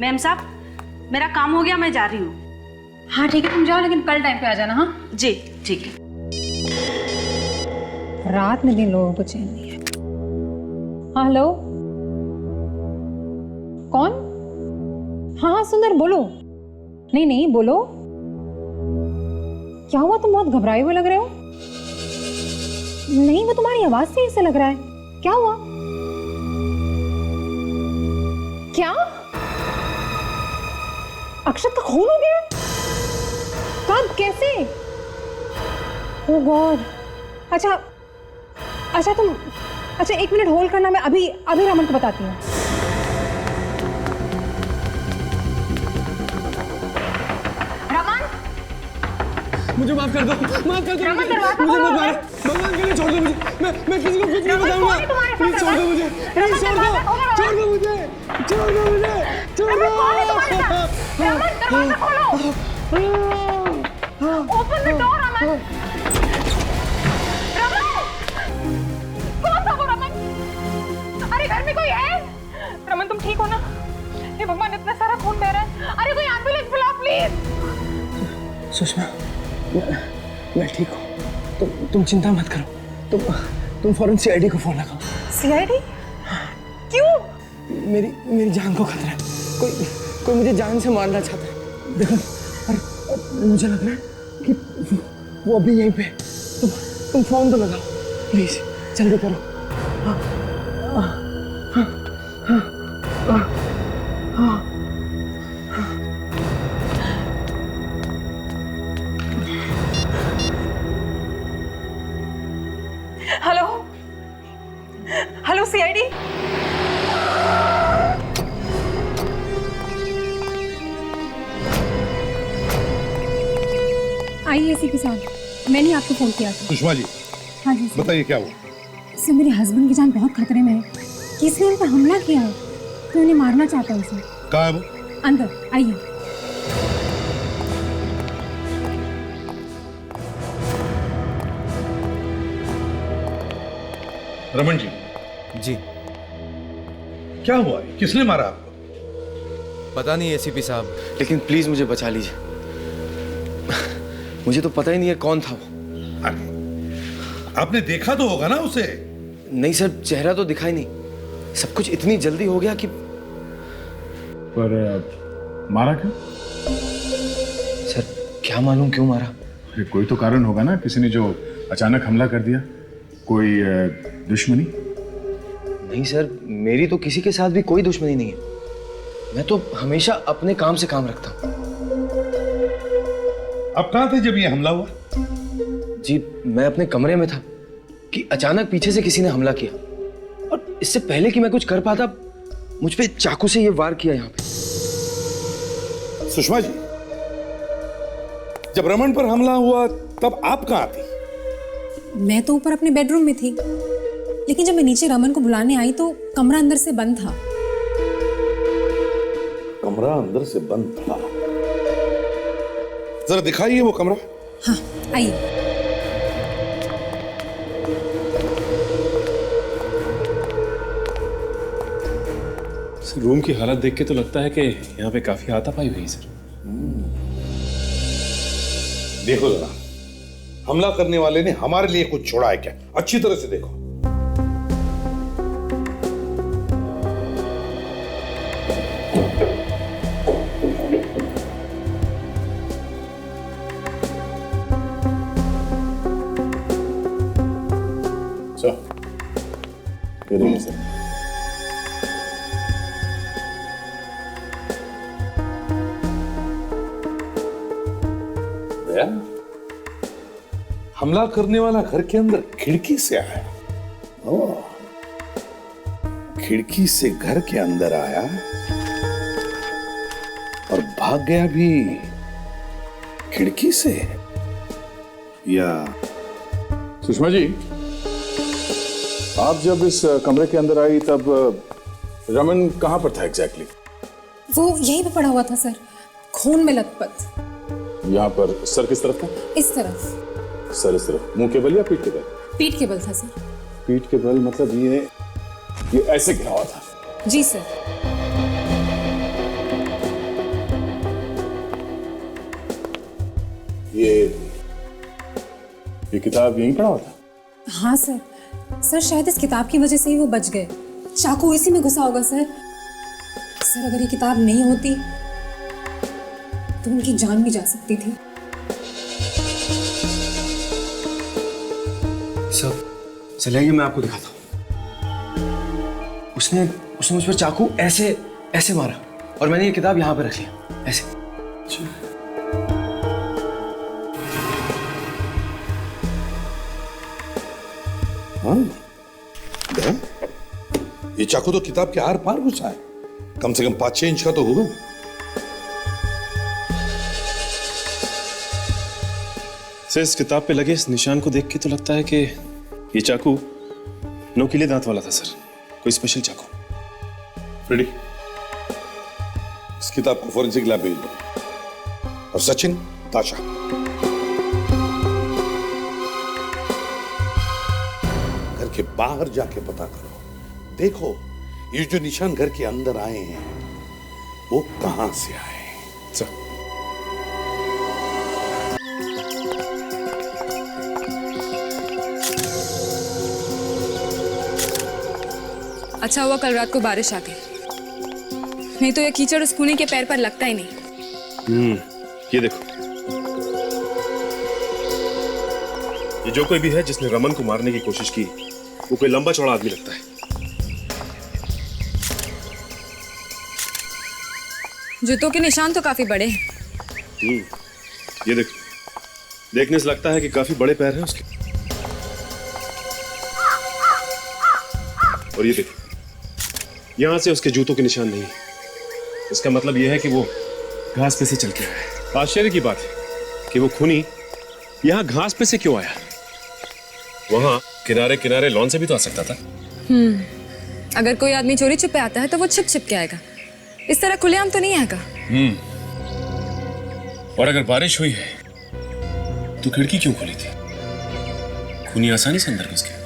Ma'am साहब मेरा काम हो गया, मैं जा रही हूँ। हाँ ठीक है, तुम जाओ लेकिन कल टाइम पे आ जाना। हाँ जी ठीक है। रात में भी लोगों को चैन नहीं है। हाँ हेलो, कौन? हाँ हाँ सुंदर बोलो। नहीं नहीं बोलो, क्या हुआ? तुम बहुत घबराए हुए लग रहे हो। नहीं वो तुम्हारी आवाज से ऐसा लग रहा है। क्या हुआ? क्या अक्षत का खून हो गया? कब, कैसे? ओह गॉड। अच्छा अच्छा तुम, अच्छा 1 मिनट होल्ड करना, मैं अभी अभी रमन को बताती हूँ। रमन, मुझे माफ कर दो, माफ कर दो। रमन दरवाजा मुझे खोलो। मत मारो, भगवान के लिए छोड़ दो मुझे। मैं किसी को कुछ नहीं बताऊंगा। प्लीज छोड़ दो मुझे, प्लीज छोड़ दो, छोड़ दो मुझे, छोड़ दो मुझे, छोड़ दो। रमन दरवाजा खोलो। Open the door Raman. कौन था वो रमन? अरे घर में कोई है? रमन तुम ठीक हो ना? हे भगवान, इतना सारा खून बह रहा है। अरे कोई एम्बुलेंस बुलाओ प्लीज। सुषमा, मैं ठीक हूँ, तुम चिंता मत करो। तुम फौरन सीआईडी को फोन लगाओ। सीआईडी? क्यों? मेरी जान को खतरा है। कोई मुझे जान से मारना चाहता है। देखो, और मुझे लग रहा है कि वो अभी यहीं पे। तुम फोन तो लगाओ प्लीज, जल्दी करो। हाँ, हाँ, हाँ, हाँ, हाँ, हाँ। Hello hello CID. आइए एसीपी साहब, मैंने आपको फोन किया था। सुषमा जी हाँ जी सर। बताइए क्या हुआ? सर मेरे हस्बैंड की जान बहुत खतरे में है। किसी ने उन पर हमला किया है, तो उन्हें मारना चाहता है उसे। कहाँ है वो? अंदर आइए। रमन जी जी क्या हुआ है? किसने मारा आपको? पता नहीं एसीपी साहब। लेकिन प्लीज मुझे बचा लीजिए। मुझे तो पता ही नहीं है कौन था वो। अरे, आपने देखा तो होगा ना उसे? नहीं सर, चेहरा तो दिखाई नहीं। सब कुछ इतनी जल्दी हो गया कि। पर मारा क्यों? सर क्या मालूम क्यों मारा। अरे कोई तो कारण होगा ना, किसी ने जो अचानक हमला कर दिया। कोई दुश्मनी? नहीं सर, मेरी तो किसी के साथ भी कोई दुश्मनी नहीं है। मैं तो हमेशा अपने काम से काम रखता हूँ। आप कहाँ थे जब ये हमला हुआ? जी मैं अपने कमरे में था कि अचानक पीछे से किसी ने हमला किया, और इससे पहले कि मैं कुछ कर पाता मुझ पे चाकू से ये वार किया यहाँ पे। सुषमा जी, जब रमन पर हमला हुआ तब आप कहाँ थी? मैं तो ऊपर अपने बेडरूम में थी, लेकिन जब मैं नीचे रमन को बुलाने आई तो कमरा अंदर से बंद था। कमरा अंदर से बंद था? जरा दिखाइए वो कमरा। हाँ आइए। रूम की हालत देख के तो लगता है कि यहाँ पे काफी हाथापाई हुई सर। देखो जरा, हमला करने वाले ने हमारे लिए कुछ छोड़ा है क्या? अच्छी तरह से देखो। ये देखिए सर। हमला करने वाला घर के अंदर खिड़की से आया। ओह, खिड़की से घर के अंदर आया और भाग गया भी खिड़की से। या सुषमा जी, आप जब इस कमरे के अंदर आई तब रमन कहां पर था एग्जैक्टली? वो यहीं पे पड़ा हुआ था सर, खून में लथपथ। यहाँ पर सर किस तरफ था? इस तरफ। सर इस तरफ, मुंह के बल या पीठ के बल? पीठ के बल था सर। पीठ के बल मतलब ये ऐसे गिरा हुआ था? जी सर। ये किताब यहीं पड़ा हुआ था? हाँ सर, सर शायद इस किताब की वजह से ही वो बच गए। चाकू इसी में घुसा होगा सर। सर अगर ये किताब नहीं होती तो उनकी जान भी जा सकती थी। सब चलिए मैं आपको दिखाता हूँ। उसने उसने मुझ पर चाकू ऐसे ऐसे मारा और मैंने ये किताब यहाँ पे रख लिया ऐसे। हाँ, ये चाकू तो किताब के आर पार घुसा है, कम से कम 5-6 इंच का तो होगा। सर, इस किताब पे लगे इस निशान को देख के तो लगता है कि ये चाकू नोकीले दांत वाला था सर, कोई स्पेशल चाकू। रेडी, इस किताब को फॉरेंसिक लैब भेज दो। और सचिन, ताशा, घर के बाहर जाके पता करो, देखो ये जो निशान घर के अंदर आए हैं वो कहां से आए। सर, अच्छा हुआ कल रात को बारिश आ गई, नहीं तो ये कीचड़ उस खूनी के पैर पर लगता ही नहीं। ये देखो, ये जो कोई भी है जिसने रमन को मारने की कोशिश की, वो कोई लंबा चौड़ा आदमी लगता है। जूतों के निशान तो काफी बड़े हैं। ये देखो, देखने से लगता है कि काफी बड़े पैर हैं उसके। और ये देखो, यहां से उसके जूतों के निशान नहीं है। इसका मतलब यह है कि वो घास पे से चल के आया है। आश्चर्य की बात है कि वो खूनी यहां घास पे से क्यों आया? वहां किनारे किनारे लॉन से भी तो आ सकता था। अगर कोई आदमी चोरी छुपे आता है तो वो छिप छिप के आएगा, इस तरह खुलेआम तो नहीं आएगा। और अगर बारिश हुई है तो खिड़की क्यों खुली थी? खूनी आसानी से अंदर घुस गया।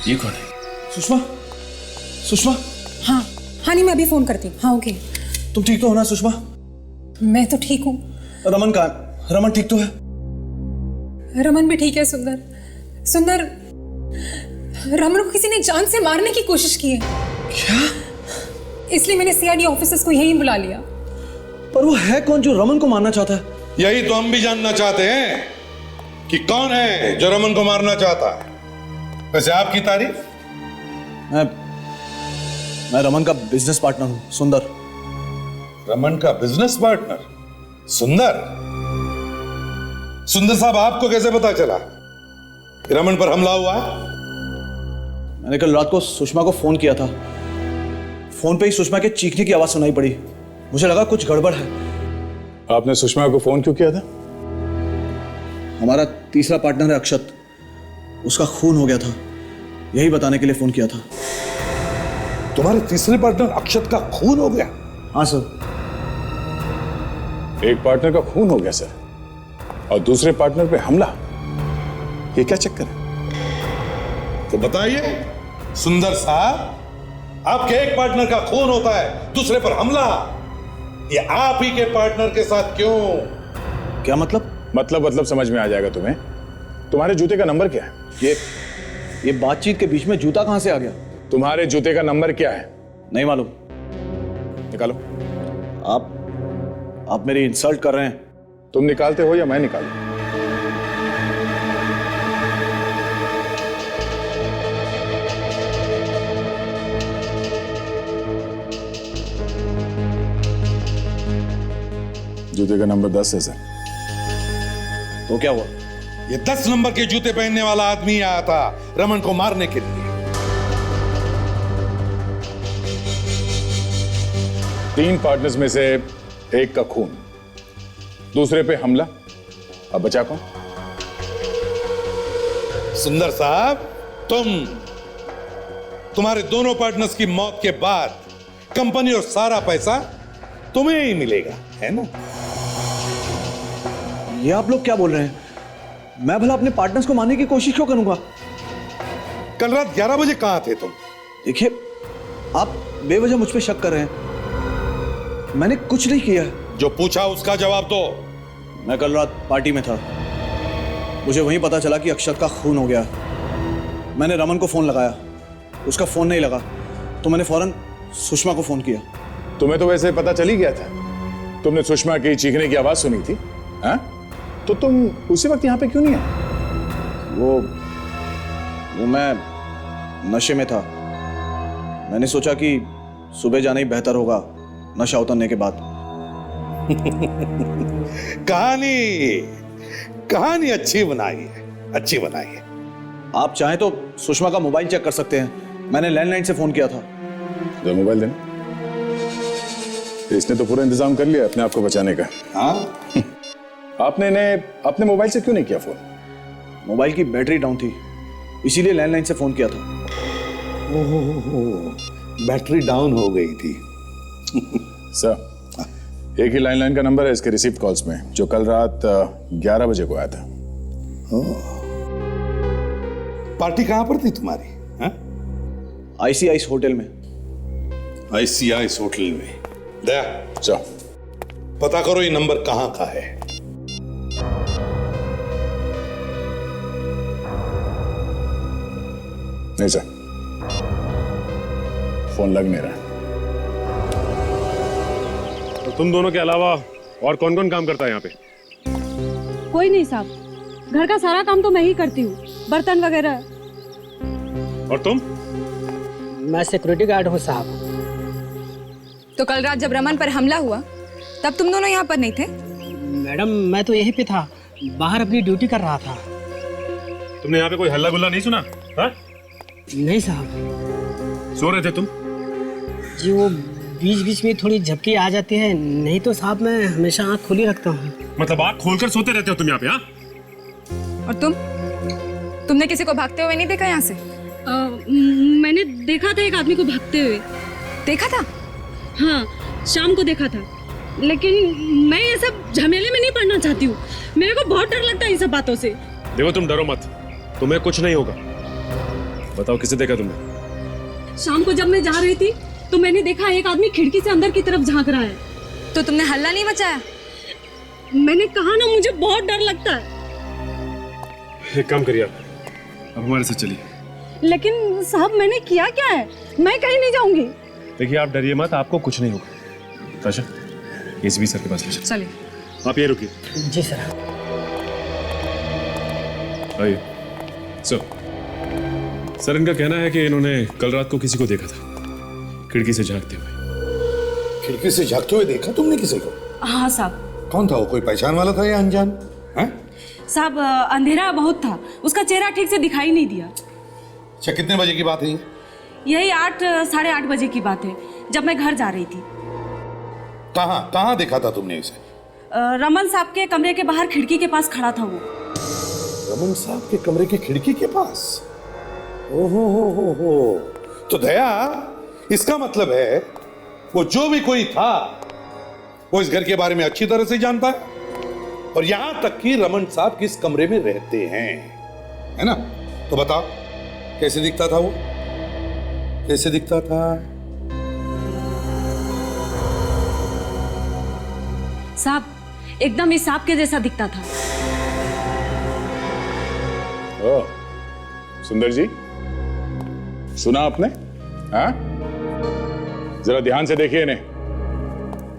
ये कौन है? सुषमा, सुषमा, हाँ हाँ, नहीं मैं अभी फोन करती हूँ। हाँ ओके। तुम ठीक तो हो ना सुषमा? मैं तो ठीक हूँ। रमन कहाँ? रमन ठीक तो है? रमन भी ठीक है। सुंदर, सुंदर, रमन को किसी ने जान से मारने की कोशिश की है। क्या? इसलिए मैंने सीआईडी ऑफिसर्स को यहीं बुला लिया। पर वो है कौन जो रमन को मारना चाहता है? यही तो हम भी जानना चाहते हैं कि कौन है जो रमन को मारना चाहता है। वैसे आपकी तारीफ? मैं रमन का बिजनेस पार्टनर हूं, सुंदर। रमन का बिजनेस पार्टनर सुंदर? सुंदर साहब, आपको कैसे पता चला कि रमन पर हमला हुआ है? मैंने कल रात को सुषमा को फोन किया था। फोन पे ही सुषमा के चीखने की आवाज सुनाई पड़ी। मुझे लगा कुछ गड़बड़ है। आपने सुषमा को फोन क्यों किया था? हमारा तीसरा पार्टनर है अक्षत, उसका खून हो गया था, यही बताने के लिए फोन किया था। तुम्हारे तीसरे पार्टनर अक्षत का खून हो गया? हाँ सर। एक पार्टनर का खून हो गया सर, और दूसरे पार्टनर पे हमला। ये क्या चक्कर है? तो बताइए सुंदर साहब, आपके एक पार्टनर का खून होता है, दूसरे पर हमला, ये आप ही के पार्टनर के साथ क्यों? क्या मतलब? मतलब समझ में आ जाएगा तुम्हें। तुम्हारे जूते का नंबर क्या है? ये बातचीत के बीच में जूता कहां से आ गया? तुम्हारे जूते का नंबर क्या है? नहीं मालूम। निकालो। आप मेरी इंसल्ट कर रहे हैं। तुम निकालते हो या मैं निकालूं? जूते का नंबर 10 है सर। तो क्या हुआ? ये 10 नंबर के जूते पहनने वाला आदमी आया था रमन को मारने के लिए। 3 पार्टनर्स में से एक का खून, दूसरे पे हमला, अब बचा कौन? सुंदर साहब, तुम्हारे दोनों पार्टनर्स की मौत के बाद कंपनी और सारा पैसा तुम्हें ही मिलेगा, है ना? ये आप लोग क्या बोल रहे हैं? मैं भला अपने पार्टनर्स को मारने की कोशिश क्यों करूंगा? कल रात 11 बजे कहां थे तुम? देखिए, आप बेवजह मुझ पे शक कर रहे हैं। मैंने कुछ नहीं किया। जो पूछा उसका जवाब दो। मैं कल रात पार्टी में था। मुझे वहीं पता चला कि अक्षत का खून हो गया। मैंने रमन को फोन लगाया, उसका फोन नहीं लगा, तो मैंने फौरन सुषमा को फोन किया। तुम्हें तो वैसे पता चल ही गया था। तुमने सुषमा की चीखने की आवाज सुनी थी, हाँ? तो तुम उसी वक्त यहाँ पे क्यों नहीं आए? वो मैं नशे में था। मैंने सोचा कि सुबह जाना ही बेहतर होगा नशा उतरने के बाद। कहानी अच्छी बनाई है, अच्छी बनाई है। आप चाहें तो सुषमा का मोबाइल चेक कर सकते हैं। मैंने लैंडलाइन से फोन किया था। जो मोबाइल देना। इसने तो पूरा इंतजाम कर लिया अपने आप को बचाने का। हाँ? आपने इन्हें अपने मोबाइल से क्यों नहीं किया फोन? मोबाइल की बैटरी डाउन थी, इसीलिए लैंडलाइन से फोन किया था। बैटरी डाउन हो गई थी। सर, एक ही लैंडलाइन का नंबर है इसके रिसीव्ड कॉल्स में, जो कल रात 11 बजे को आया था। पार्टी कहां पर थी तुम्हारी? ICI's होटल में। ICI's होटल में? दया, जाओ पता करो ये नंबर कहां का है। नहीं सर, फोन लग नहीं रहा। तो तुम दोनों के अलावा और कौन कौन काम करता है यहाँ पे? कोई नहीं साहब, घर का सारा काम तो मैं ही करती हूँ, बर्तन वगैरह। और तुम? मैं सिक्योरिटी गार्ड हूँ साहब। तो कल रात जब रमन पर हमला हुआ तब तुम दोनों यहाँ पर नहीं थे? मैडम, मैं तो यहीं पे था, बाहर अपनी ड्यूटी कर रहा था। तुमने यहाँ पे कोई हल्ला गुल्ला नहीं सुना? हाँ? नहीं साहब। सो रहे थे तुम? जी वो बीच बीच में थोड़ी झपकी आ जाती है, नहीं तो साहब मैं हमेशा आँख खुली रखता हूँ। मतलब आँख खोलकर सोते रहते हो तुम यहाँ पे? हाँ? और तुमने किसी को भागते हुए नहीं देखा यहाँ से? मैंने देखा था एक आदमी को भागते हुए। देखा था? हाँ, शाम को देखा था, लेकिन मैं ये सब झमेले में नहीं पड़ना चाहती हूँ। मेरे को बहुत डर लगता है इन सब बातों से। देखो तुम डरो मत, तुम्हें कुछ नहीं होगा। बताओ किसे देखा तुमने? शाम को जब मैं जा रही थी तो मैंने देखा एक आदमी खिड़की से अंदर की तरफ झांक रहा है। तो तुमने हल्ला नहीं मचाया? मैंने कहा ना, मुझे बहुत डर लगता है। एक काम करिए, आप अब हमारे साथ चलिए। लेकिन साहब, मैंने किया क्या है? मैं कहीं नहीं जाऊंगी। देखिए आप डरिए मत, आपको कुछ नहीं होगा। ताशा, एसीपी सर के पास ले चलिए। चलिए। आप ये रुकिए। जी सर। आइए। सर, इनका कहना है कि इन्होंने कल रात को किसी को देखा था खिड़की से झांकते हुए। खिड़की से झांकते हुए देखा तुमने किसी को? हाँ साहब। कौन था वो? कोई पहचान वाला था या अनजान? साहब, अंधेरा बहुत था, उसका चेहरा ठीक से दिखाई नहीं दिया। अच्छा, कितने बजे की बात है ये? यही 8 साढ़े 8 बजे की बात है, जब मैं घर जा रही थी। कहाँ देखा था तुमने इसे? रमन साहब के कमरे के बाहर खिड़की के पास खड़ा था वो। रमन साहब के कमरे की खिड़की के पास? ओहो। तो दया, इसका मतलब है वो जो भी कोई था वो इस घर के बारे में अच्छी तरह से जानता है, और यहां तक कि रमन साहब किस कमरे में रहते हैं, है ना? तो बताओ, कैसे दिखता था वो? कैसे दिखता था? साहब, एकदम इस सांप के जैसा दिखता था। ओ, सुंदर जी, सुना आपने? हाँ? जरा ध्यान से देखिए इन्हें,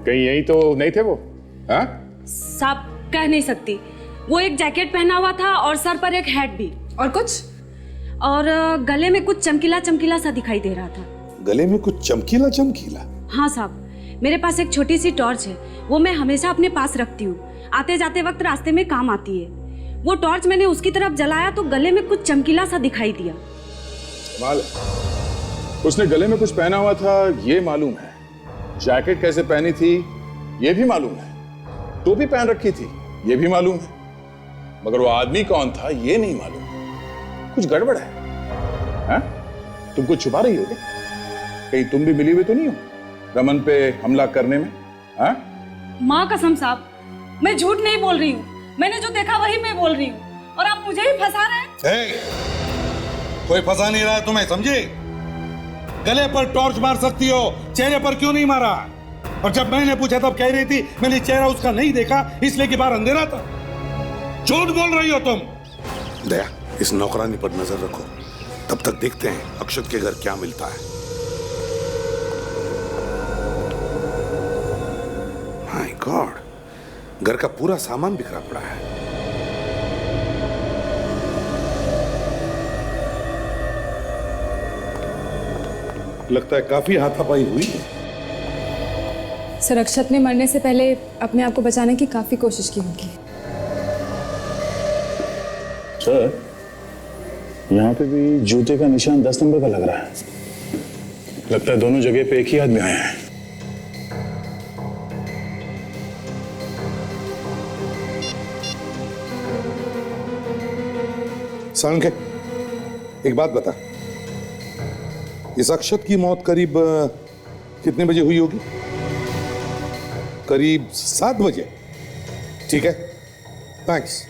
कहीं यही तो नहीं थे वो? हाँ? साहब, कह नहीं सकती। वो एक जैकेट पहना हुआ था और सर पर एक हैट भी। और कुछ? और गले में कुछ चमकीला चमकीला सा दिखाई दे रहा था। गले में कुछ चमकीला चमकीला? हाँ साहब, मेरे पास एक छोटी सी टॉर्च है, वो मैं हमेशा अपने पास रखती हूँ, आते जाते वक्त रास्ते में काम आती है। वो टॉर्च मैंने उसकी तरफ जलाया तो गले में कुछ चमकीला सा दिखाई दिया। कमाल है। उसने गले में कुछ पहना हुआ था ये मालूम है, जैकेट कैसे पहनी थी ये भी मालूम है, टोपी पहन रखी थी ये भी मालूम है, मगर वो आदमी कौन था ये नहीं मालूम। कुछ गड़बड़ है। हाँ? तुम कुछ छुपा रही हो क्या? कहीं तुम भी मिली हुई तो नहीं हो रमन पे हमला करने में? हाँ? माँ कसम साहब, मैं झूठ नहीं बोल रही हूँ। मैंने जो देखा वही मैं बोल रही हूँ और आप मुझे ही फंसा रहे हैं। कोई फंसा नहीं रहा है तुम्हें, समझे? गले पर टॉर्च मार सकती हो, चेहरे पर क्यों नहीं मारा? और जब मैंने पूछा तब कह रही थी मैंने चेहरा उसका नहीं देखा इसलिए कि बाहर अंधेरा था। झूठ बोल रही हो तुम। दया, इस नौकरानी पर नजर रखो, तब तक देखते हैं अक्षत के घर क्या मिलता है। माय गॉड, घर का पूरा सामान बिखरा पड़ा है। लगता है काफी हाथापाई हुई है। सर, अक्षत ने मरने से पहले अपने आप को बचाने की काफी कोशिश की होगी। सर, यहाँ पे भी जूते का निशान 10 नंबर का लग रहा है। लगता है दोनों जगह पे एक ही आदमी आया है। सांके, एक बात बता, इस अक्षत की मौत करीब कितने बजे हुई होगी? करीब 7 बजे। ठीक है, थैंक्स,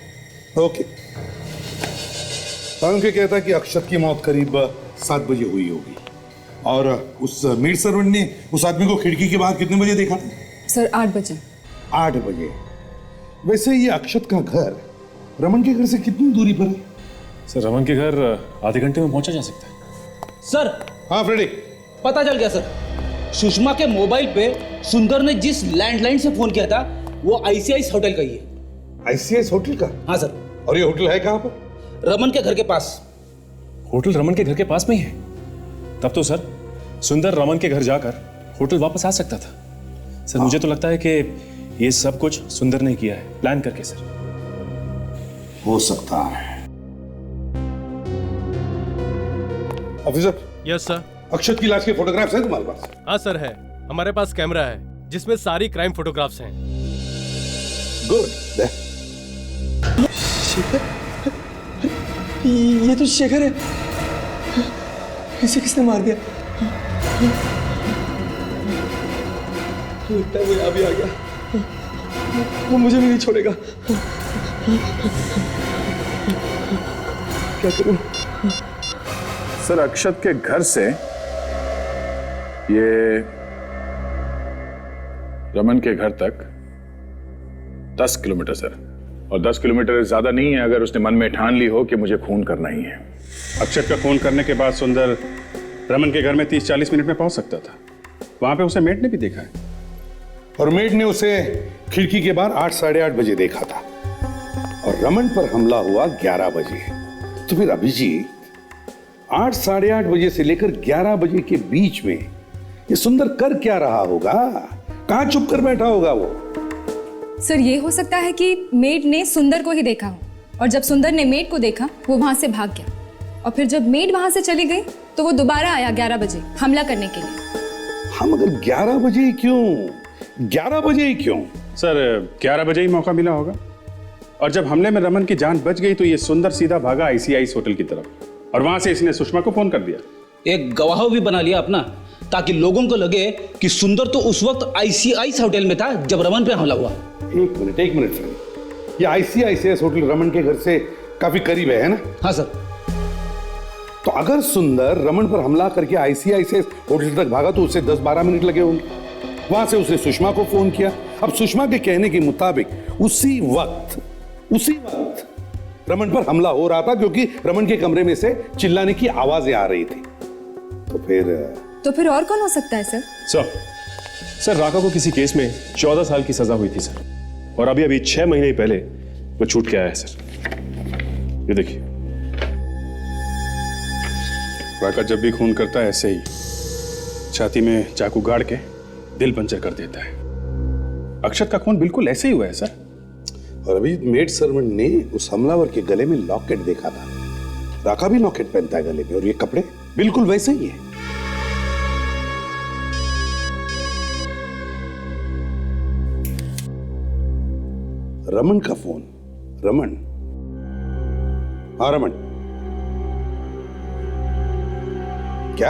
ओके। सांके कहता है कि अक्षत की मौत करीब 7 बजे हुई होगी और उस मेड सर्वेंट ने उस आदमी को खिड़की के बाहर कितने बजे देखा था? सर, 8 बजे। 8 बजे। वैसे ये अक्षत का घर रमन के घर से कितनी दूरी पर है? सर, रमन के घर आधे घंटे में पहुंचा जा सकता है। सर, हाँ फ्रेडी, पता चल गया सर। सुषमा के मोबाइल पे सुंदर ने जिस लैंडलाइन से फोन किया था वो आईसीआईस होटल का ही है। आईसीआईस होटल का? हाँ सर। और ये होटल है कहाँ पर? रमन के घर के पास। होटल रमन के घर के पास में ही है? तब तो सर सुंदर रमन के घर जाकर होटल वापस आ सकता था। सर, मुझे तो लगता है कि ये सब कुछ सुंदर ने किया है, प्लान करके। सर, हो सकता है। ऑफिसर। Yes sir. अक्षत की लाश के फोटोग्राफ्स हैं तुम्हारे पास? हाँ सर, है। हमारे पास कैमरा है जिसमें सारी क्राइम फोटोग्राफ्स हैं। गुड। ये तो शेखर है। इसे किसने मार दिया? लगता है वो यहाँ भी आ गया। वो मुझे भी नहीं छोड़ेगा। क्या करूं? सर, अक्षत के घर से ये रमन के घर तक 10 किलोमीटर सर, और 10 किलोमीटर ज्यादा नहीं है अगर उसने मन में ठान ली हो कि मुझे खून करना ही है। अक्षत का खून करने के बाद सुंदर रमन के घर में 30-40 मिनट में पहुंच सकता था। वहां पे उसे मेड ने भी देखा है और मेड ने उसे खिड़की के बाहर 8-8:30 बजे देखा था और रमन पर हमला हुआ 11 बजे। तो फिर अभिजीत 8-8:30 बजे से लेकर 11 बजे के बीच में ये सुंदर कर क्या रहा होगा? कहां छुप कर बैठा होगा वो? सर, ये हो सकता है कि मेड ने सुंदर को ही देखा हो और जब सुंदर ने मेड को देखा वो वहां से भाग गया और फिर जब मेड वहां से चली गई तो वो दोबारा आया 11 बजे हमला करने के लिए। हम अगर 11 बजे ही क्यों? 11 बजे ही क्यों? सर, 11 बजे ही मौका मिला होगा और जब हमले में रमन की जान बच गई तो ये सुंदर सीधा भागा आईसीआईस होटल की तरफ और वहां से इसने सुषमा को फोन कर दिया। एक गवाह भी बना लिया अपना ताकि लोगों को लगे कि सुंदर तो उस वक्त आईसीआईस होटल में था जब रमन पे हमला हुआ। एक मिनट फ्रेंड, ये आईसीआईसीएस होटल रमन के घर से काफी करीब है ना? हाँ सर। तो अगर सुंदर रमन पर हमला करके आईसीआईसीएस होटल तक भागा तो उसे 10-12 मिनट लगे होंगे। वहां से उसने सुषमा को फोन किया। अब सुषमा के कहने के मुताबिक उसी वक्त रमन पर हमला हो रहा था क्योंकि रमन के कमरे में से चिल्लाने की आवाजें आ रही थी। तो फिर और कौन हो सकता है सर? सर, राका को किसी केस में 14 साल की सजा हुई थी सर, और अभी 6 महीने पहले वो छूट के आया है सर। ये देखिए। राका जब भी खून करता है ऐसे ही छाती में चाकू गाड़ के दिल पंचर कर देता है। अक्षत का खून बिल्कुल ऐसे ही हुआ है सर। और अभी मेड सर्वेंट ने उस हमलावर के गले में लॉकेट देखा था। राका भी लॉकेट पहनता है गले में और ये कपड़े बिल्कुल वैसे ही है। रमन का फोन। रमन? हाँ रमन। क्या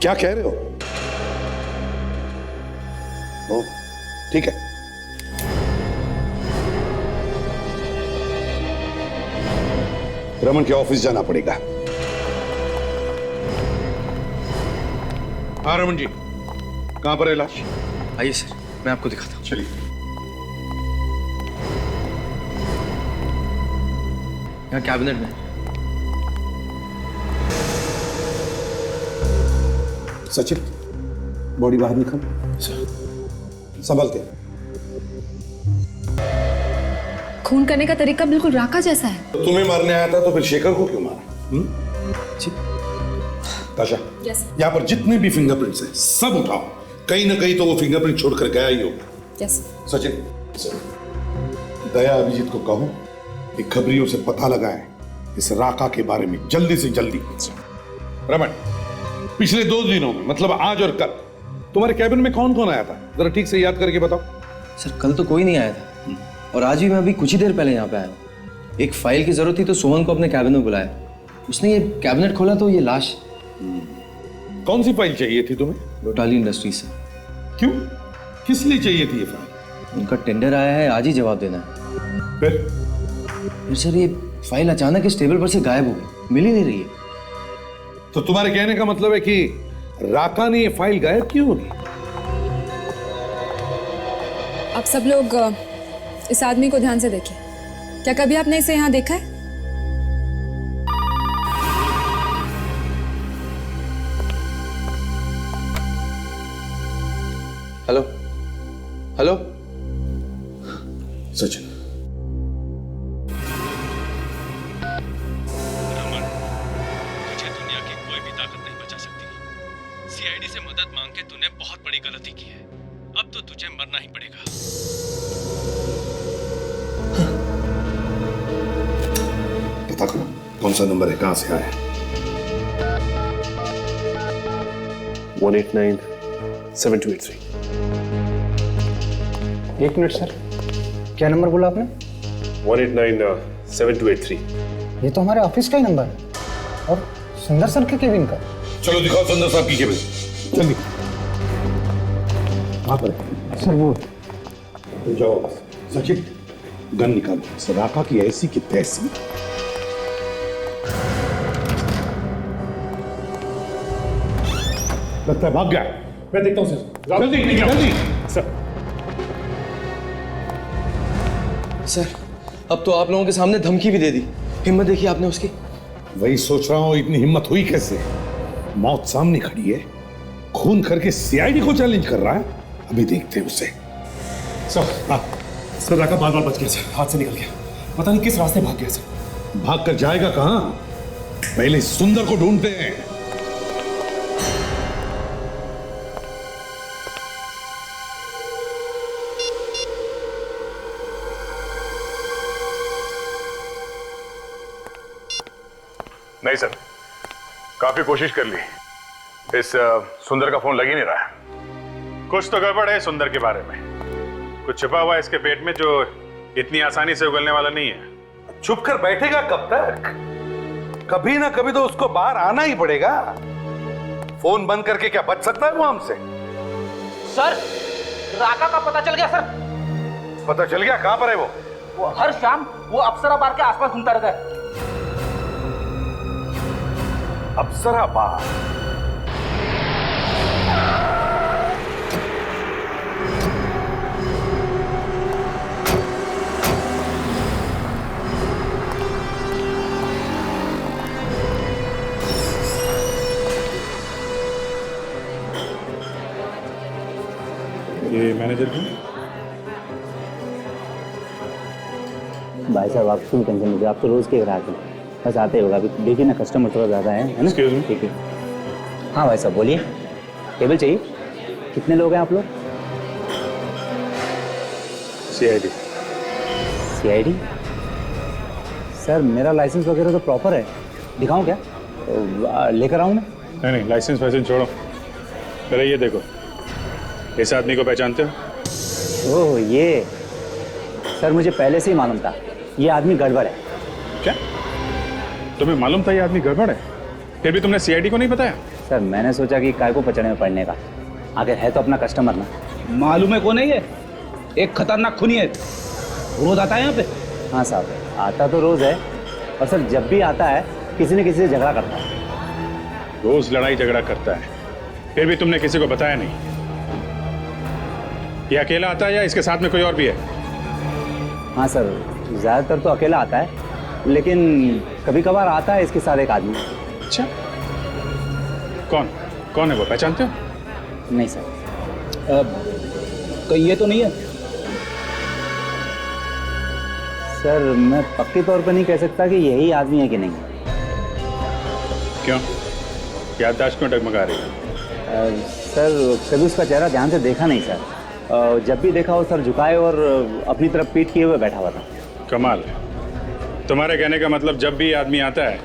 क्या कह रहे हो? ओ, ठीक है। रमन के ऑफिस जाना पड़ेगा। हाँ रमन जी, कहां पर है लाश? आइए सर, मैं आपको दिखाता हूँ। चलिए। यहाँ कैबिनेट में। सचिन, बॉडी बाहर निकाल। संभल के। खून करने का तरीका बिल्कुल राका जैसा है। तो तुम्हें मारने आया था तो फिर शेखर को क्यों मारा? ताशा, यहाँ पर जितने भी फिंगरप्रिंट्स हैं सब उठाओ। कहीं ना कहीं तो वो फिंगरप्रिंट छोड़कर गया ही होगा। यस सचिन, दया अभिजीत को कहो कि खबरियों से पता लगाए इस राका के बारे में जल्दी से जल्दी। रमन, पिछले 2 दिनों में, मतलब आज और कल, तुम्हारे कैबिन में कौन कौन आया था? जरा ठीक से याद करके बताओ। सर कल तो कोई नहीं आया था, और आज भी मैं अभी कुछ ही देर पहले यहाँ पे आया हूँ। एक फाइल की जरूरत थी तो सोहन को अपने कैबिन में बुलाया। उसने ये कैबिनेट खोला तो ये लाश। कौन सी फाइल चाहिए थी तुम्हें? लोटाली इंडस्ट्रीज से। क्यों, किस लिए चाहिए थी ये फाइल? उनका टेंडर आया है, आज ही जवाब देना है। फिर सर ये फाइल अचानक इस टेबल पर से गायब हो गई, मिल ही नहीं रही है। तो तुम्हारे कहने का मतलब है कि राका ने ये फाइल गायब क्यों होगी? आप सब लोग इस आदमी को ध्यान से देखिए। क्या कभी आपने इसे यहाँ देखा है? हेलो हेलो सचिन, तुझे दुनिया की कोई भी ताकत नहीं बचा सकती। सीआईडी से मदद मांग के तूने बहुत बड़ी गलती की है। अब तो तुझे मरना ही पड़ेगा। पता करो कौन सा नंबर है, कहां से आया है। 189-7283। एक मिनट सर, क्या नंबर बोला आपने? 189-7283। ये तो हमारे ऑफिस का ही नंबर है, और सुंदर सर के केबिन का। चलो दिखाओ सुंदर साहब की केबिन। जल्दी। वहां पर सर वो तो जाओ बस। सचिन, गन निकालो। सदाका की ऐसी की तैसी। लगता है भाग गया। मैं देखता हूँ सर। जल्दी जल्दी। सर सर अब तो आप लोगों के सामने धमकी भी दे दी। हिम्मत देखिए आपने उसकी। वही सोच रहा हूं, इतनी हिम्मत हुई कैसे? मौत सामने खड़ी है, खून करके सीआईडी को चैलेंज कर रहा है। अभी देखते हैं उसे। सर राका बार बच गया सर, हाथ से निकल गया। पता नहीं किस रास्ते भाग गया सर। भाग कर जाएगा कहां? पहले सुंदर को ढूंढते हैं। नहीं सर, काफी कोशिश कर ली, इस सुंदर का फोन लग ही नहीं रहा है। कुछ तो गड़बड़ है सुंदर के बारे में। कुछ छुपा हुआ है इसके पेट में जो इतनी आसानी से उगलने वाला नहीं है। छुप कर बैठेगा कब तक? कभी ना कभी तो उसको बाहर आना ही पड़ेगा। फोन बंद करके क्या बच सकता है वो हमसे? सर, राका का पता चल गया सर। पता चल गया? कहां पर है वो? वो हर शाम वो अप्सरा बार के आसपास घूमता रहता है। अप्सरा बार? ये मैनेजर की भाई साहब, आप क्यों टेंशन लीजिए? आप तो रोज के ग्राहक हैं, बस आते होगा। अभी देखिए ना, कस्टमर थोड़ा ज़्यादा है ना? Excuse me? ठीक है। हाँ भाई साहब बोलिए, टेबल चाहिए? कितने लोग हैं आप लोग? सीआईडी। सीआईडी? सर मेरा लाइसेंस वगैरह तो प्रॉपर है, दिखाऊं क्या? लेकर आऊं मैं? नहीं, लाइसेंस वाइसेंस छोड़ो, पहले ये देखो, इस आदमी को पहचानते हो? ओह ये, सर मुझे पहले से ही मालूम था ये आदमी गड़बड़ है। क्या तुम्हें मालूम था ये आदमी गड़बड़ है, फिर भी तुमने सीआईडी को नहीं बताया? सर मैंने सोचा कि काय को पचड़े में पड़ने का, आखिर है तो अपना कस्टमर ना। मालूम है कौन है ये? एक खतरनाक खूनी है, रोज आता है यहाँ पे। हाँ साहब, आता तो रोज है, और सर जब भी आता है किसी न किसी से झगड़ा करता है। रोज लड़ाई झगड़ा करता है, फिर भी तुमने किसी को बताया नहीं? ये अकेला आता है या इसके साथ में कोई और भी है? हाँ सर, ज़्यादातर तो अकेला आता है, लेकिन कभी कभार आता है इसके साथ एक आदमी। अच्छा, कौन कौन है वो, पहचानते हो? नहीं सर। कहीं ये तो नहीं है? सर मैं पक्की तौर पर नहीं कह सकता कि यही आदमी है कि नहीं। क्यों, याददाश्त क्यों डगमगा रही है? सर कभी उसका चेहरा ध्यान से देखा नहीं सर। जब भी देखा हो सर झुकाए और अपनी तरफ पीठ किए हुए बैठा हुआ था। कमाल है, तुम्हारे कहने का मतलब जब भी आदमी आता है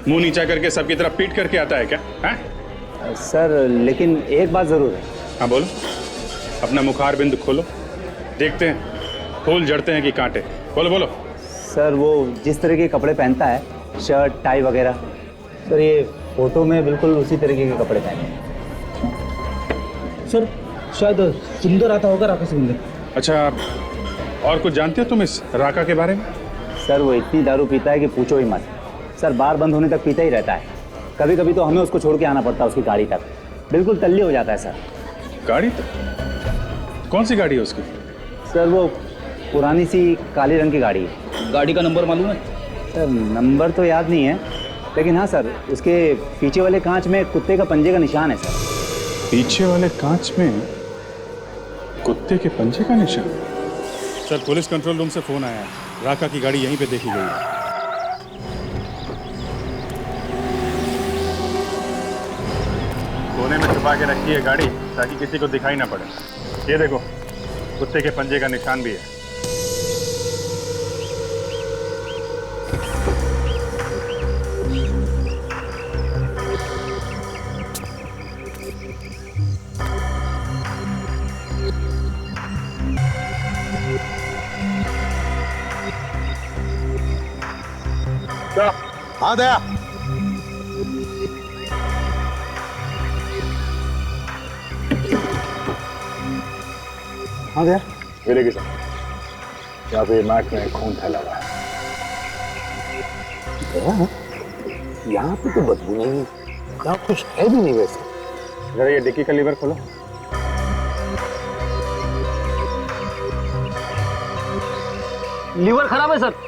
मुंह नीचा करके सबकी तरफ पीट करके आता है क्या? हाँ सर लेकिन एक बात जरूर है। हाँ बोलो, अपना मुखार बिंदु खोलो, देखते हैं फूल जड़ते हैं कि कांटे। बोलो बोलो। सर वो जिस तरह के कपड़े पहनता है, शर्ट टाई वगैरह, सर ये फोटो में बिल्कुल उसी तरीके के कपड़े पहने हैं। सर शायद सुंदर आता होगा, राका सुंदर। अच्छा, और कुछ जानते हो तुम इस राका के बारे में? सर वो इतनी दारू पीता है कि पूछो ही मत। सर बार बंद होने तक पीता ही रहता है। कभी कभी तो हमें उसको छोड़ के आना पड़ता है उसकी गाड़ी तक। बिल्कुल तल्ली हो जाता है सर। गाड़ी तक? कौन सी गाड़ी है उसकी? सर वो पुरानी सी काले रंग की गाड़ी है। गाड़ी का नंबर मालूम है? सर नंबर तो याद नहीं है, लेकिन हाँ सर उसके पीछे वाले कांच में कुत्ते का पंजे का निशान है सर। पीछे वाले कांच में कुत्ते के पंजे का निशान? सर पुलिस कंट्रोल रूम से फोन आया है, राका की गाड़ी यहीं पे देखी गई है। कोने में छुपा के रखी है गाड़ी ताकि किसी को दिखाई ना पड़े। ये देखो, कुत्ते के पंजे का निशान भी है। हाँ दया, हाँ दया, ये देखिए सर, यहाँ पे मैट में खून फैला हुआ है। यहाँ पे तो बदबू नहीं, यहाँ कुछ है भी नहीं वैसे। जरा ये डिक्की का लीवर खोलो। लीवर खराब है सर।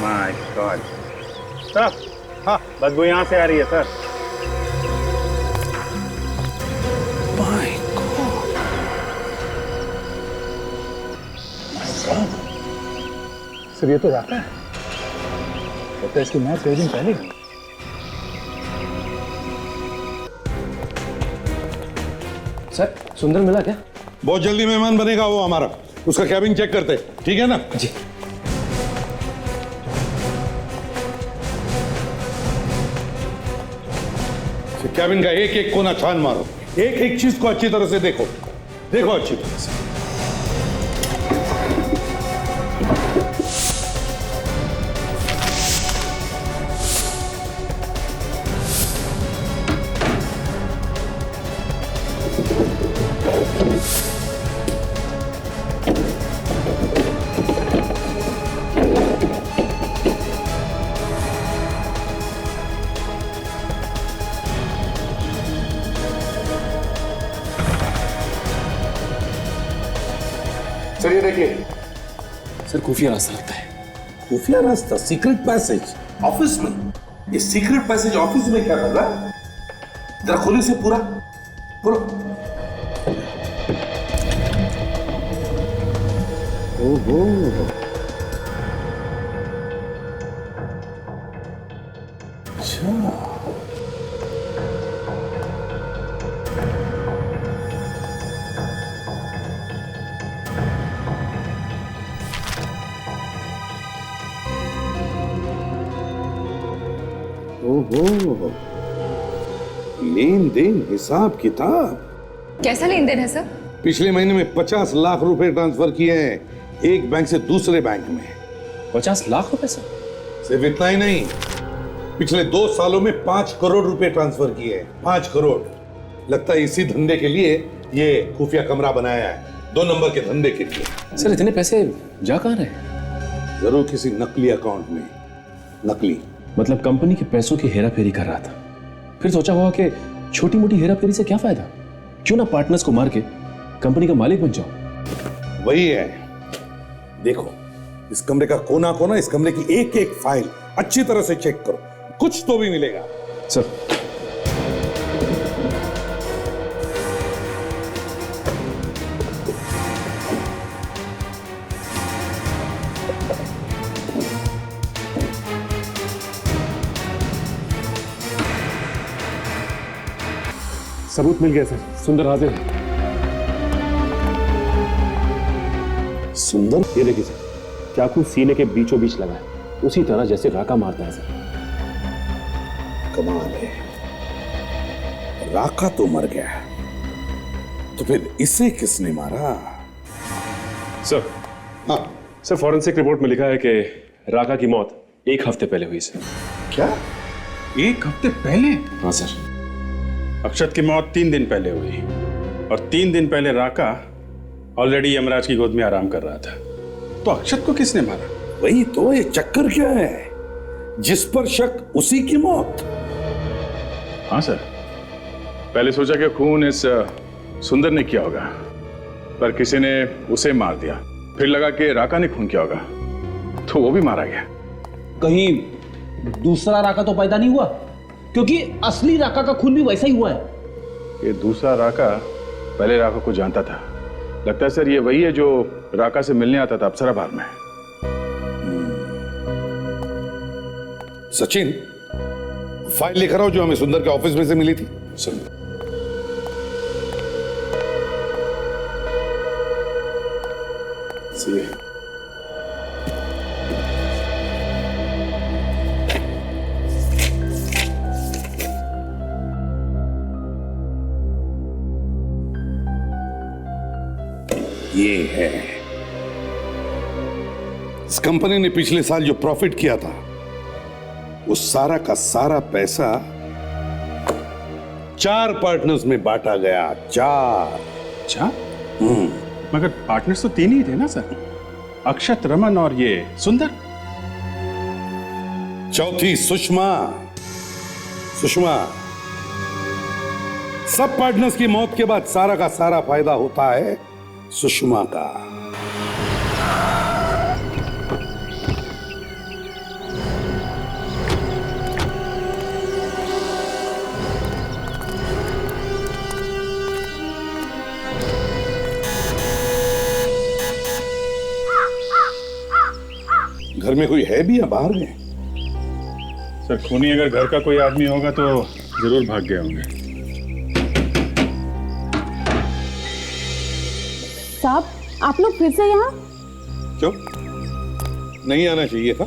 माय गॉड सर, हाँ बदबू यहाँ से आ रही है सर। सर ये तो राका है, लगता है इसकी मैच कई दिन पहले। सर सुंदर मिला क्या? बहुत जल्दी मेहमान बनेगा वो हमारा, उसका कैबिन चेक करते, ठीक है ना? जी। कैबिन का एक एक कोना छान मारो, एक एक चीज को अच्छी तरह से देखो, देखो अच्छी तरह से। सर ये देखिए, सर खुफिया रास्ता लगता है। खुफिया रास्ता, सीक्रेट पैसेज ऑफिस में। ये सीक्रेट पैसेज ऑफिस में क्या कर रहा है? जरा खोलिए से पूरा, बोलो। ओहो, अच्छा। ओहो, लेन देन हिसाब किताब। कैसा लेन देन है सर? पिछले महीने में 50 लाख रुपए ट्रांसफर किए हैं एक बैंक से दूसरे बैंक में। 50 लाख रुपए सर? सिर्फ इतना ही नहीं, पिछले 2 सालों में 5 करोड़ रुपए ट्रांसफर किए हैं। 5 करोड़। लगता है इसी धंधे के लिए ये खुफिया कमरा बनाया है, 2 नंबर के धंधे के लिए। सर इतने पैसे जा कहाँ रहे? जरूर किसी नकली अकाउंट में। नकली मतलब कंपनी के पैसों की हेरा फेरी कर रहा था, फिर सोचा होगा कि छोटी मोटी हेरा फेरी से क्या फायदा, क्यों ना पार्टनर्स को मार के कंपनी का मालिक बन जाओ। वही है। देखो इस कमरे का कोना कोना, इस कमरे की एक एक फाइल अच्छी तरह से चेक करो, कुछ तो भी मिलेगा। सर सबूत मिल गया सर, सुंदर हाजिर है। सुंदर? ये देखिए सर, चाकू सीने के बीचों बीच लगा है, उसी तरह जैसे राका मारता है सर। कमाल है, राका तो मर गया, तो फिर इसे किसने मारा? सर हाँ सर, फॉरेंसिक रिपोर्ट में लिखा है कि राका की मौत 1 हफ्ते पहले हुई सर। क्या? 1 हफ्ते पहले? हाँ सर। अक्षत की मौत 3 दिन पहले हुई, और 3 दिन पहले राका ऑलरेडी यमराज की गोद में आराम कर रहा था। तो अक्षत को किसने मारा? वही तो, ये चक्कर क्या है? जिस पर शक उसी की मौत। हाँ सर, पहले सोचा कि खून इस सुंदर ने किया होगा, पर किसी ने उसे मार दिया। फिर लगा कि राका ने खून किया होगा, तो वो भी मारा गया। कहीं दूसरा राका तो पैदा नहीं हुआ? क्योंकि असली राका का खून भी वैसा ही हुआ है। ये दूसरा राका पहले राका को जानता था। लगता है सर ये वही है जो राका से मिलने आता था अप्सरा बार में। सचिन, फाइल लेकर आओ जो हमें सुंदर के ऑफिस में से मिली थी। सर ये है, इस कंपनी ने पिछले साल जो प्रॉफिट किया था, वो सारा का सारा पैसा 4 पार्टनर्स में बांटा गया। 4। अच्छा, मगर पार्टनर्स तो 3 ही थे ना सर, अक्षत, रमन और ये सुंदर। चौथी सुषमा। सुषमा, सब पार्टनर्स की मौत के बाद सारा का सारा फायदा होता है सुषमा का। घर में कोई है भी या बाहर गए? सर खूनी अगर घर का कोई आदमी होगा तो जरूर भाग गए होंगे। साहब, आप लोग फिर से यहाँ? क्यों? नहीं आना चाहिए था?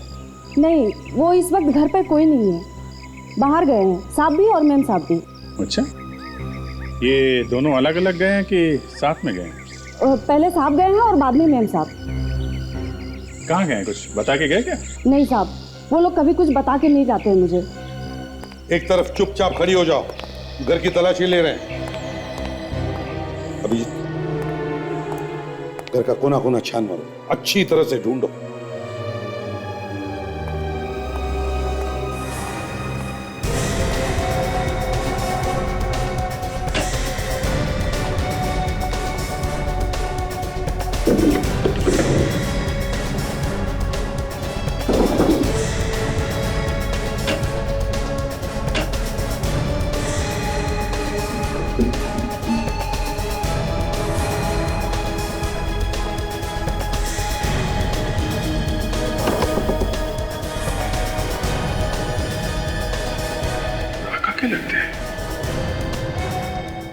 नहीं, वो इस वक्त घर पर कोई नहीं है, बाहर गए हैं, साहब भी और मैम साहब भी। अच्छा, ये दोनों अलग अलग गए हैं कि साथ में गए हैं? पहले साहब गए हैं और बाद में मैम साहब। कहाँ गए? कुछ बता के गए क्या? नहीं साहब, वो लोग कभी कुछ बता के नहीं जाते हैं मुझे। एक तरफ चुपचाप खड़ी हो जाओ, घर की तलाशी ले रहे हैं। अभिजीत, घर का कोना कोना छान मारो, अच्छी तरह से ढूंढो।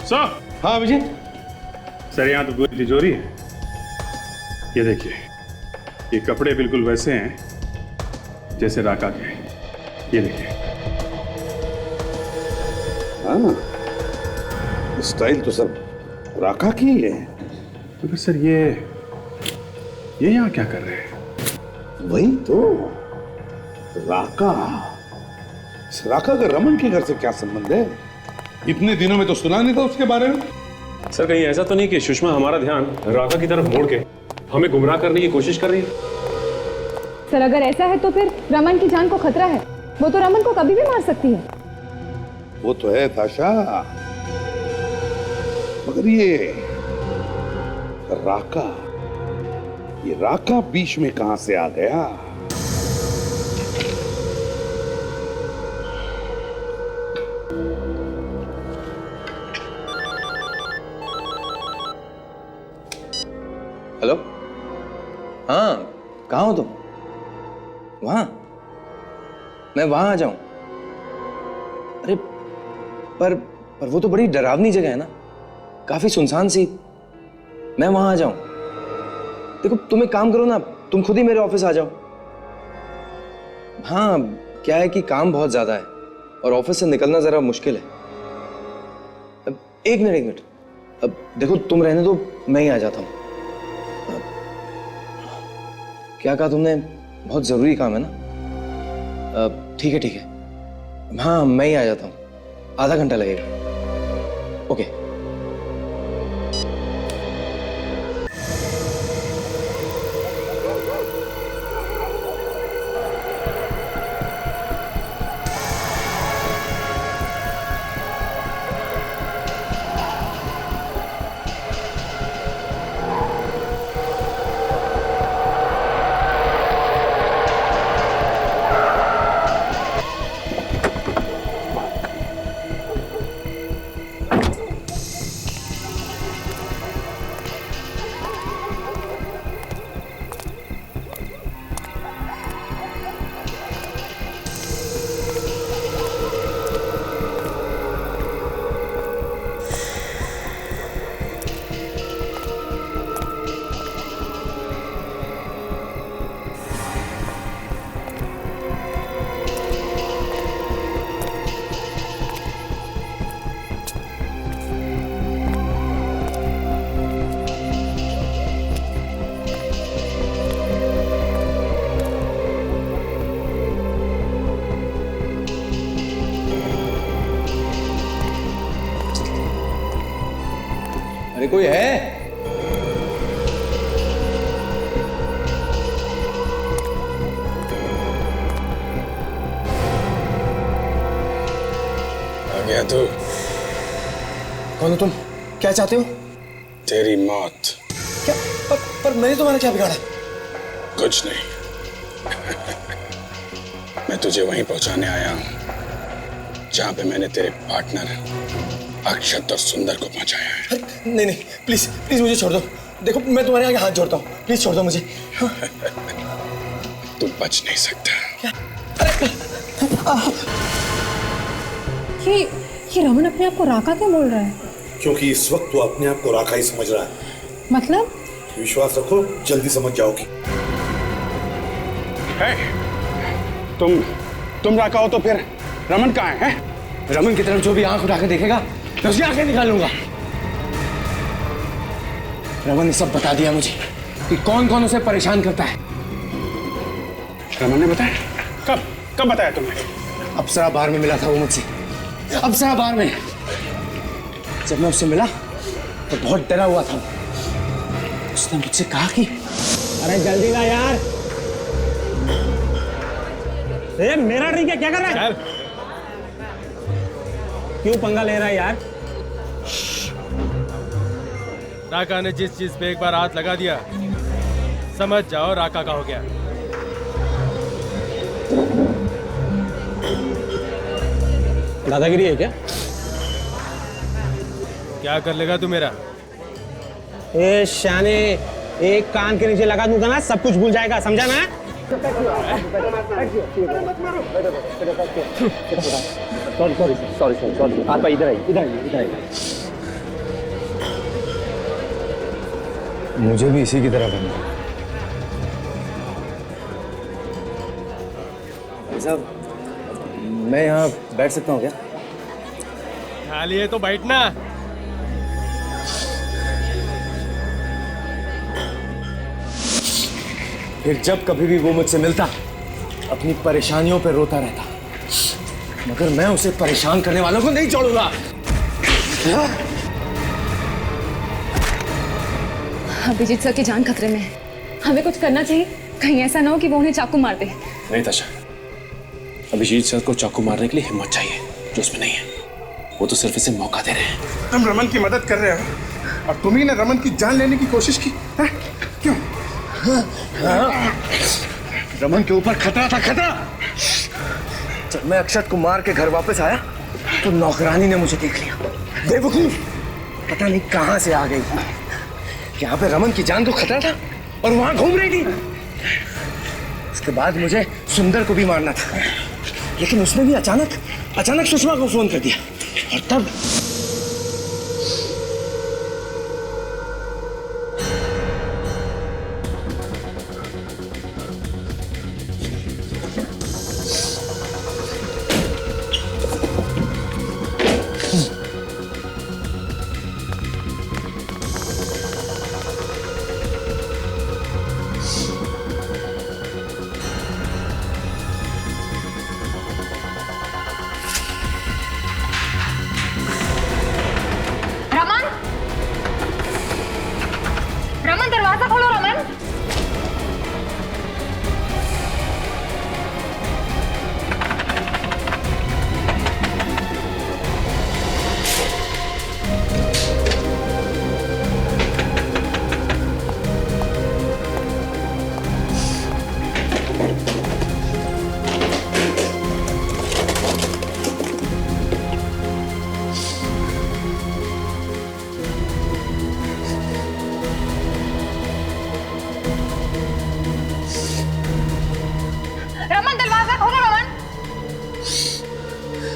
सर। हाँ अभिजीत। सर यहाँ तो पूरी तिजोरी है। ये देखिए, ये कपड़े बिल्कुल वैसे हैं जैसे राका के। ये देखिए। हाँ, स्टाइल तो सब राका की ही है। तो फिर सर ये यहाँ क्या कर रहे हैं? वही तो, राका? इस राका का रमन के घर से क्या संबंध है? इतने दिनों में तो सुना नहीं था उसके बारे में। सर कहीं ऐसा तो नहीं कि सुषमा हमारा ध्यान राका की तरफ मोड़ के हमें गुमराह करने की कोशिश कर रही है? सर अगर ऐसा है तो फिर रमन की जान को खतरा है। वो तो रमन को कभी भी मार सकती है। वो तो है ताशा, मगर ये राका बीच में कहां से आ गया? हेलो, हाँ कहाँ हो तुम? वहां? मैं वहां आ जाऊं? अरे पर वो तो बड़ी डरावनी जगह है ना, काफी सुनसान सी। मैं वहां आ जाऊं? देखो तुम एक काम करो ना, तुम खुद ही मेरे ऑफिस आ जाओ। हाँ क्या है कि काम बहुत ज्यादा है और ऑफिस से निकलना जरा मुश्किल है। अब एक मिनट, अब देखो तुम रहने दो, मैं ही आ जाता हूं। क्या कहा तुमने? बहुत जरूरी काम है ना? ठीक है, हाँ मैं ही आ जाता हूँ, आधा घंटा लगेगा। ओके। अरे कोई है? आ गया तू? कौन हो तुम? क्या चाहते हो? तेरी मौत। क्या? पर मैंने तुम्हारा क्या बिगाड़ा? कुछ नहीं। मैं तुझे वहीं पहुंचाने आया हूं जहां पे मैंने तेरे पार्टनर अक्षत और सुंदर को पहुंचाया है। नहीं प्लीज मुझे छोड़ दो। देखो मैं तुम्हारे आगे हाथ जोड़ता हूँ, प्लीज छोड़ दो मुझे। तू बच नहीं सकता। ये रमन अपने आप को राका क्यों बोल रहा है? क्योंकि इस वक्त वो अपने आप को राका ही समझ रहा है। मतलब? विश्वास रखो, जल्दी समझ जाओगी। तुम राका हो तो फिर रमन कहाँ है? रमन की तरफ जो भी आंख उठा के देखेगा मैं उसकी आंखें निकालूंगा। रमन ने सब बता दिया मुझे कि कौन कौन उसे परेशान करता है। रमन ने बताया? कब बताया तुमने? अप्सरा बार में मिला था वो मुझसे, अप्सरा बार में। जब मैं उससे मिला तो बहुत डरा हुआ था। उसने मुझसे कहा कि अरे जल्दी ला यार। मेरा ड्रिंक है, क्या कर रहा है? क्यों पंगा ले रहा है यार? राका ने जिस चीज पे एक बार हाथ लगा दिया, समझ जाओ राका का हो गया। दादागिरी है क्या? क्या कर लेगा तू मेरा? ए शाने, एक कान के नीचे लगा दूंगा ना, सब कुछ भूल जाएगा, समझा ना? सॉरी आप इधर आइए। मुझे भी इसी की तरह बनना। साहब मैं यहाँ बैठ सकता हूँ क्या? खाली है तो बैठना। फिर जब कभी भी वो मुझसे मिलता अपनी परेशानियों पे रोता रहता, मगर मैं उसे परेशान करने वालों को नहीं छोड़ूंगा। अभिजीत सर की जान खतरे में है, हमें कुछ करना चाहिए। कहीं ऐसा ना हो कि वो उन्हें चाकू मार दे। नहीं ताशा, अभिजीत सर को चाकू मारने के लिए हिम्मत चाहिए जो उसमें नहीं है। वो तो सिर्फ इसे मौका दे रहे हैं। तुम रमन की मदद कर रहे हो और तुम ही ने रमन की जान लेने की कोशिश की है? क्यों? रमन के ऊपर खतरा था, खतरा। जब मैं अक्षत को मार के घर वापस आया तो नौकरानी ने मुझे देख लिया। बेवकूफ, पता नहीं कहां से आ गई। यहाँ पे रमन की जान को खतरा था और वहां घूम रही थी। उसके बाद मुझे सुंदर को भी मारना था, लेकिन उसने भी अचानक सुषमा को फोन कर दिया और तब रमन, दरवाजा खोलो रमन।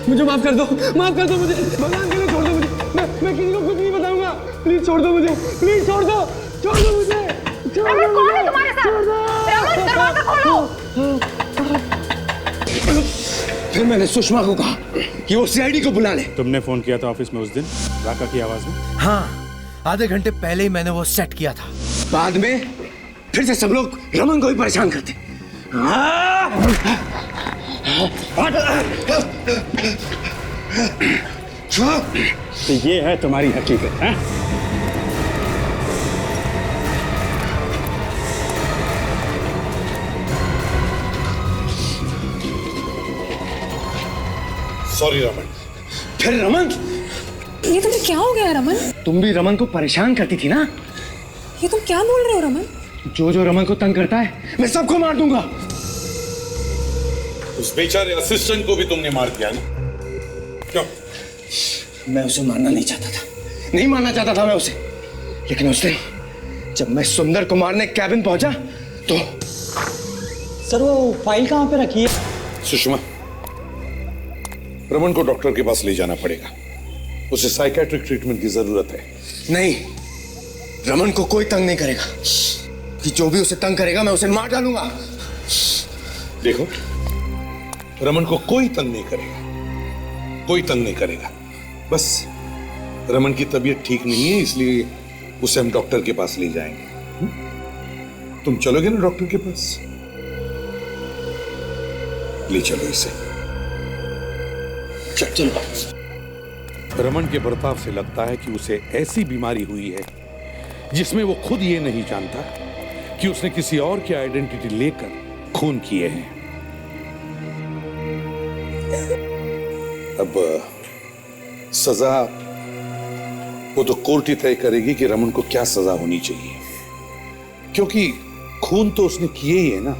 मुझे माफ कर दो मुझे, भगवान के लिए छोड़ दो मुझे। मैं किसी को कुछ नहीं बताऊंगा। प्लीज छोड़ दो मुझे, प्लीज छोड़ दो मुझे। रमन, कौन है तुम्हारे साथ? रमन, दरवाजा खोलो। फिर मैंने सुषमा को कहा कि वो सीआईडी को बुला ले। तुमने फोन किया था ऑफिस में उस दिन राका की आवाज में? हाँ, आधे घंटे पहले ही मैंने वो सेट किया था। बाद में फिर से सब लोग रमन को ही परेशान करते। तो ये है तुम्हारी हकीकत है? सॉरी रमन। फिर रमन, ये तुम्हें क्या हो गया रमन? तुम भी रमन को परेशान करती थी ना? ये तुम क्या बोल रहे हो रमन? जो रमन को तंग करता है मैं सबको मार दूंगा। उस बेचारे असिस्टेंट को भी तुमने मार दिया ना? क्यों? मैं उसे मारना नहीं चाहता था, नहीं मारना चाहता था मैं उसे, लेकिन उस दिन जब मैं सुंदर को मारने कैबिन पहुंचा तो सर वो फाइल कहाँ पे रखी है? सुषमा, रमन को डॉक्टर के पास ले जाना पड़ेगा। उसे साइकेट्रिक ट्रीटमेंट की जरूरत है। नहीं, रमन को कोई तंग नहीं करेगा, कि जो भी उसे तंग करेगा मैं उसे मार डालूंगा। देखो, रमन को कोई तंग नहीं करेगा, कोई तंग नहीं करेगा। बस रमन की तबीयत ठीक नहीं है, इसलिए उसे हम डॉक्टर के पास ले जाएंगे। तुम चलोगे ना डॉक्टर के पास? ले चलो इसे। चलो। रमन के बर्ताव से लगता है कि उसे ऐसी बीमारी हुई है जिसमें वो खुद ये नहीं जानता कि उसने किसी और की आइडेंटिटी लेकर खून किए हैं। अब सजा वो तो कोर्ट ही तय करेगी कि रमन को क्या सजा होनी चाहिए, क्योंकि खून तो उसने किए ही है ना।